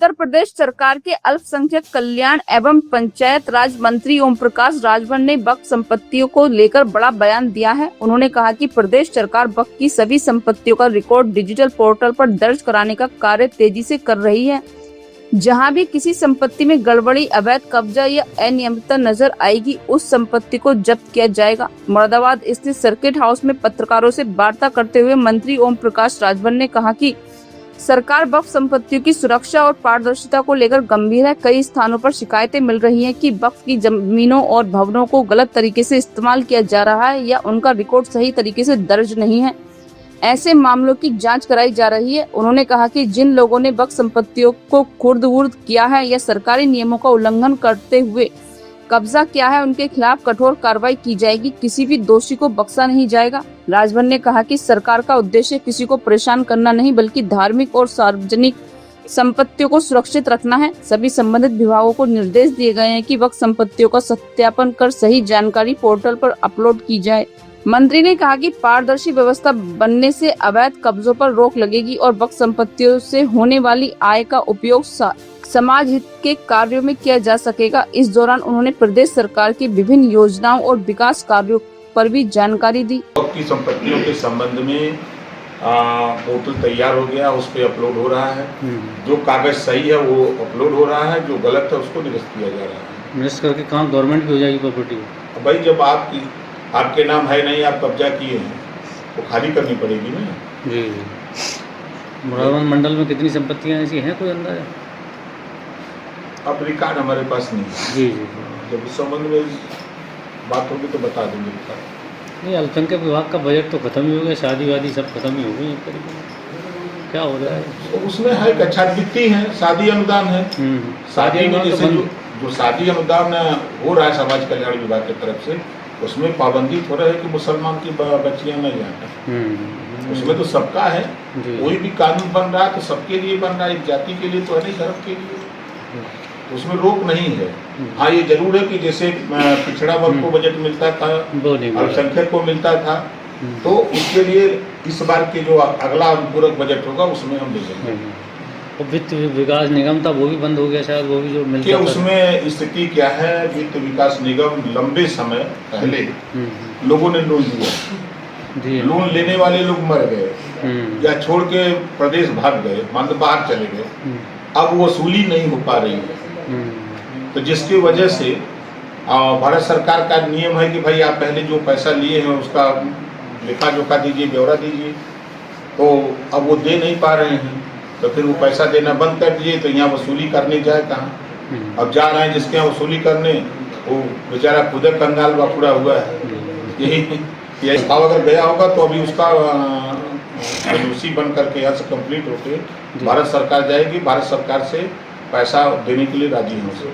उत्तर प्रदेश सरकार के अल्पसंख्यक कल्याण एवं पंचायत राज मंत्री ओम प्रकाश राजभर ने वक्फ संपत्तियों को लेकर बड़ा बयान दिया है। उन्होंने कहा कि प्रदेश सरकार वक्फ की सभी संपत्तियों का रिकॉर्ड डिजिटल पोर्टल पर दर्ज कराने का कार्य तेजी से कर रही है। जहां भी किसी संपत्ति में गड़बड़ी, अवैध कब्जा या अनियमितता नजर आएगी, उस संपत्ति को जब्त किया जाएगा। मुरादाबाद स्थित सर्किट हाउस में पत्रकारों से वार्ता करते हुए मंत्री ओम प्रकाश राजभर ने कहा कि सरकार वक्फ संपत्तियों की सुरक्षा और पारदर्शिता को लेकर गंभीर है। कई स्थानों पर शिकायतें मिल रही हैं कि वक्फ की जमीनों और भवनों को गलत तरीके से इस्तेमाल किया जा रहा है या उनका रिकॉर्ड सही तरीके से दर्ज नहीं है। ऐसे मामलों की जांच कराई जा रही है। उन्होंने कहा कि जिन लोगों ने वक्फ संपत्तियों को खुर्द-बुर्द किया है या सरकारी नियमों का उल्लंघन करते हुए कब्जा किया है, उनके खिलाफ कठोर कार्रवाई की जाएगी। किसी भी दोषी को बख्शा नहीं जाएगा। राजभर ने कहा कि सरकार का उद्देश्य किसी को परेशान करना नहीं, बल्कि धार्मिक और सार्वजनिक संपत्तियों को सुरक्षित रखना है। सभी संबंधित विभागों को निर्देश दिए गए हैं कि वक्फ संपत्तियों का सत्यापन कर सही जानकारी पोर्टल पर अपलोड की जाए। मंत्री ने कहा कि पारदर्शी व्यवस्था बनने से अवैध कब्जों पर रोक लगेगी और वक्फ संपत्तियों से होने वाली आय का उपयोग समाज हित के कार्यों में किया जा सकेगा। इस दौरान उन्होंने प्रदेश सरकार की विभिन्न योजनाओं और विकास कार्यों पर भी जानकारी दी। वक्फ की संपत्तियों के संबंध में पोर्टल तैयार हो गया, उस पर अपलोड हो रहा है। जो कागज सही है वो अपलोड हो रहा है, जो गलत है उसको निरस्त किया जा रहा है। निरस्त करके काम गवर्नमेंट की हो जाएगी प्रॉपर्टी। भाई जब आपके नाम है नहीं, आप कब्जा किए हैं तो खाली करनी पड़ेगी ना। जी जी। मुरादाबाद मंडल में कितनी संपत्तियां ऐसी हैं, कोई अंदाजा? अब रिकॉर्ड हमारे पास नहीं है। जी जी। जब इस संबंध में बात होगी तो बता देंगे। नहीं, अल्पसंख्यक विभाग का बजट तो खत्म ही हो गया, शादी वादी सब खत्म ही हो गई एक तरीके से। क्या हो रहा है तो उसमें है एक अच्छा वित्ती है, शादी अनुदान है। शादी में जैसे जो शादी अनुदान हो रहा है समाज कल्याण विभाग की तरफ से, उसमें पाबंदी थोड़ा है कि मुसलमान की बच्चियां न जाए। उसमें तो सबका है, कोई भी कानून बन रहा है तो सबके लिए बन रहा है, एक जाति के लिए तो है नहीं, धर्म के लिए। उसमें रोक नहीं है। हाँ, ये जरूर है कि जैसे पिछड़ा वर्ग को बजट मिलता था, अल्पसंख्यक को मिलता था, तो उसके लिए इस बार के जो अगला अनुपूरक बजट होगा उसमें हम दे देंगे। वित्त विकास निगम था वो भी बंद हो गया शायद, वो भी जो मिलता था। उसमें स्थिति क्या है, वित्त विकास निगम लंबे समय पहले लोगों ने लोन लिया, लोन लेने वाले लोग मर गए या छोड़ के प्रदेश भाग गए, मतलब बाहर चले गए। अब वसूली नहीं हो पा रही है, तो जिसकी वजह से भारत सरकार का नियम है कि भाई आप पहले जो पैसा लिए हैं उसका लेखा जोखा दीजिए, ब्यौरा दीजिए। तो अब वो दे नहीं पा रहे हैं, तो फिर वो पैसा देना बंद कर दीजिए। तो यहाँ वसूली करने जाए कहाँ? अब जा रहे हैं जिसके यहाँ वसूली करने, वो बेचारा खुद कंगाल बाखुड़ा हुआ है। यही अगर गया होगा तो अभी उसका दोषी बन करके यहाँ से कंप्लीट होके भारत सरकार जाएगी, भारत सरकार से पैसा देने के लिए राजी हैं उसे।